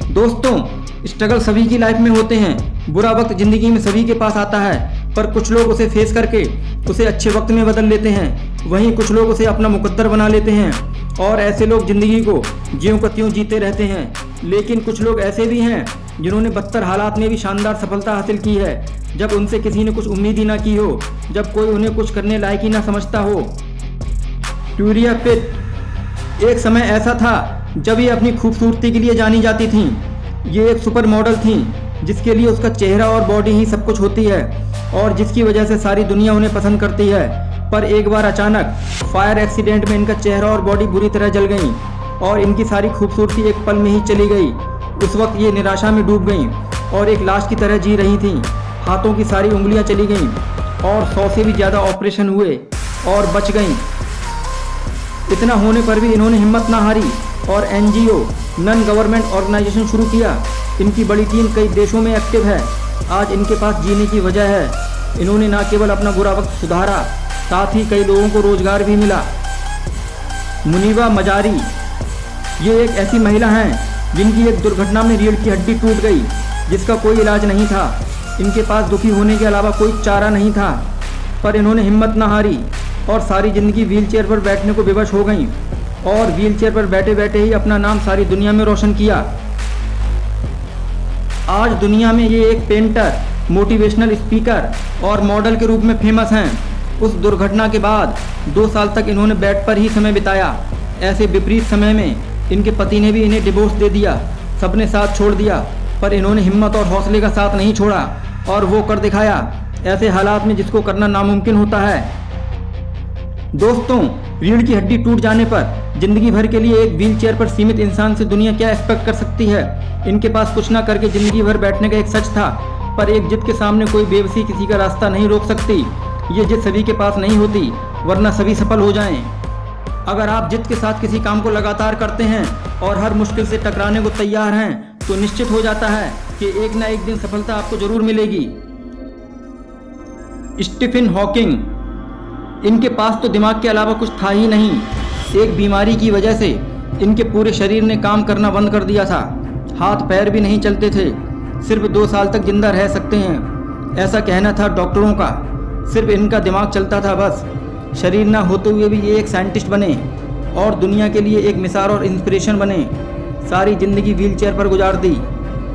दोस्तों, स्ट्रगल सभी की लाइफ में होते हैं। बुरा वक्त जिंदगी में सभी के पास आता है, पर कुछ लोग उसे फेस करके उसे अच्छे वक्त में बदल लेते हैं। वहीं कुछ लोग उसे अपना मुकद्दर बना लेते हैं और ऐसे लोग जिंदगी को ज्यों का त्यों जीते रहते हैं। लेकिन कुछ लोग ऐसे भी हैं जिन्होंने बदतर हालात में भी शानदार सफलता हासिल की है, जब उनसे किसी ने कुछ उम्मीद ही ना की हो, जब कोई उन्हें कुछ करने लायक ही ना समझता हो। ट्यूरिया पिट एक समय ऐसा था जब ये अपनी खूबसूरती के लिए जानी जाती थीं। ये एक सुपर मॉडल थीं जिसके लिए उसका चेहरा और बॉडी ही सब कुछ होती है और जिसकी वजह से सारी दुनिया उन्हें पसंद करती है। पर एक बार अचानक फायर एक्सीडेंट में इनका चेहरा और बॉडी बुरी तरह जल गई और इनकी सारी खूबसूरती एक पल में ही चली गई। उस वक्त ये निराशा में डूब गईं और एक लाश की तरह जी रही थीं। हाथों की सारी उंगलियां चली गईं और 100 से भी ज़्यादा ऑपरेशन हुए और बच गईं। इतना होने पर भी इन्होंने हिम्मत ना हारी और NGO नॉन गवर्नमेंट ऑर्गेनाइजेशन शुरू किया। इनकी बड़ी टीम कई देशों में एक्टिव है। आज इनके पास जीने की वजह है। इन्होंने न केवल अपना बुरा वक्त सुधारा, साथ ही कई लोगों को रोजगार भी मिला। मुनीबा मजारी ये एक ऐसी महिला हैं जिनकी एक दुर्घटना में रीढ़ की हड्डी टूट गई, जिसका कोई इलाज नहीं था। इनके पास दुखी होने के अलावा कोई चारा नहीं था, पर इन्होंने हिम्मत न हारी और सारी ज़िंदगी व्हीलचेयर पर बैठने को विवश हो गईं और व्हीलचेयर पर बैठे बैठे ही अपना नाम सारी दुनिया में रोशन किया। आज दुनिया में ये एक पेंटर, मोटिवेशनल स्पीकर और मॉडल के रूप में फेमस हैं। उस दुर्घटना के बाद 2 साल तक इन्होंने बेड पर ही समय बिताया। ऐसे विपरीत समय में इनके पति ने भी इन्हें डिवोर्स दे दिया, सबने साथ छोड़ दिया, पर इन्होंने हिम्मत और हौसले का साथ नहीं छोड़ा और वो कर दिखाया ऐसे हालात में जिसको करना नामुमकिन होता है। दोस्तों, रीढ़ की हड्डी टूट जाने पर जिंदगी भर के लिए एक व्हीलचेयर पर सीमित इंसान से दुनिया क्या एक्सपेक्ट कर सकती है। इनके पास कुछ ना करके जिंदगी भर बैठने का एक सच था, पर एक जिद के सामने कोई बेबसी किसी का रास्ता नहीं रोक सकती। ये जिद सभी के पास नहीं होती, वरना सभी सफल हो जाएं। अगर आप जिद के साथ किसी काम को लगातार करते हैं और हर मुश्किल से टकराने को तैयार हैं, तो निश्चित हो जाता है कि एक ना एक दिन सफलता आपको जरूर मिलेगी। स्टीफन हॉकिंग इनके पास तो दिमाग के अलावा कुछ था ही नहीं। एक बीमारी की वजह से इनके पूरे शरीर ने काम करना बंद कर दिया था। हाथ पैर भी नहीं चलते थे। सिर्फ 2 साल तक जिंदा रह सकते हैं, ऐसा कहना था डॉक्टरों का। सिर्फ इनका दिमाग चलता था बस। शरीर ना होते हुए भी ये एक साइंटिस्ट बने और दुनिया के लिए एक मिसाल और इंस्पिरेशन बने। सारी जिंदगी व्हीलचेयर पर गुजार दी।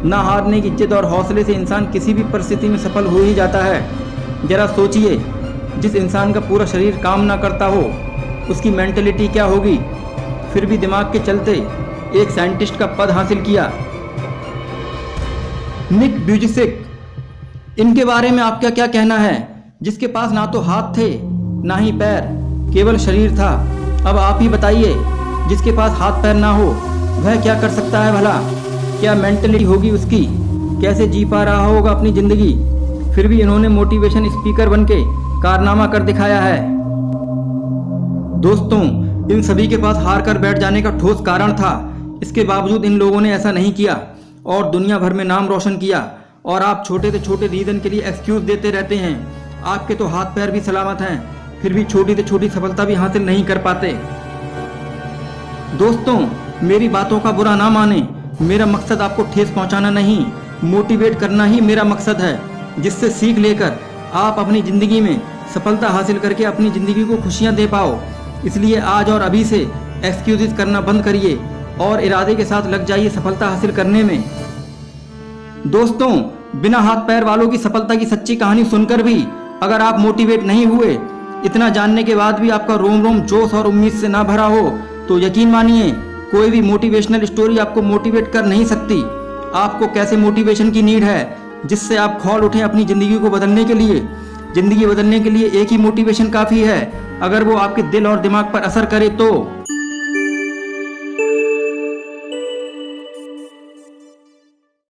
ना हारने की जिद और हौसले से इंसान किसी भी परिस्थिति में सफल हो ही जाता है। जरा सोचिए, जिस इंसान का पूरा शरीर काम ना करता हो, उसकी मेंटलिटी क्या होगी। फिर भी दिमाग के चलते एक साइंटिस्ट का पद हासिल किया। निक व्युजिसिक, इनके बारे में आपका क्या कहना है, जिसके पास ना तो हाथ थे ना ही पैर, केवल शरीर था। अब आप ही बताइए, जिसके पास हाथ पैर ना हो वह क्या कर सकता है भला। क्या मेंटलिटी होगी उसकी, कैसे जी पा रहा होगा अपनी जिंदगी। फिर भी इन्होंने मोटिवेशन स्पीकर बनके कारनामा कर दिखाया है। दोस्तों, इन सभी के पास हार कर बैठ जाने का ठोस कारण था। इसके बावजूद इन लोगों ने ऐसा नहीं किया और दुनिया भर में नाम रोशन किया। और आप छोटे से छोटे रीजन के लिए एक्सक्यूज देते रहते हैं। आपके तो हाथ पैर भी सलामत हैं, फिर भी छोटी से छोटी सफलता भी हासिल नहीं कर पाते। दोस्तों, मेरी बातों का बुरा ना माने। मेरा मकसद आपको ठेस पहुंचाना नहीं, मोटिवेट करना ही मेरा मकसद है, जिससे सीख लेकर आप अपनी ज़िंदगी में सफलता हासिल करके अपनी ज़िंदगी को खुशियां दे पाओ। इसलिए आज और अभी से एक्सक्यूजेस करना बंद करिए और इरादे के साथ लग जाइए सफलता हासिल करने में। दोस्तों, बिना हाथ पैर वालों की सफलता की सच्ची कहानी सुनकर भी अगर आप मोटिवेट नहीं हुए, इतना जानने के बाद भी आपका रोम रोम जोश और उम्मीद से ना भरा हो, तो यकीन मानिए कोई भी मोटिवेशनल स्टोरी आपको मोटिवेट कर नहीं सकती। आपको कैसे मोटिवेशन की नीड है, जिससे आप खौल उठें अपनी ज़िंदगी को बदलने के लिए। ज़िंदगी बदलने के लिए एक ही मोटिवेशन काफ़ी है, अगर वो आपके दिल और दिमाग पर असर करे तो।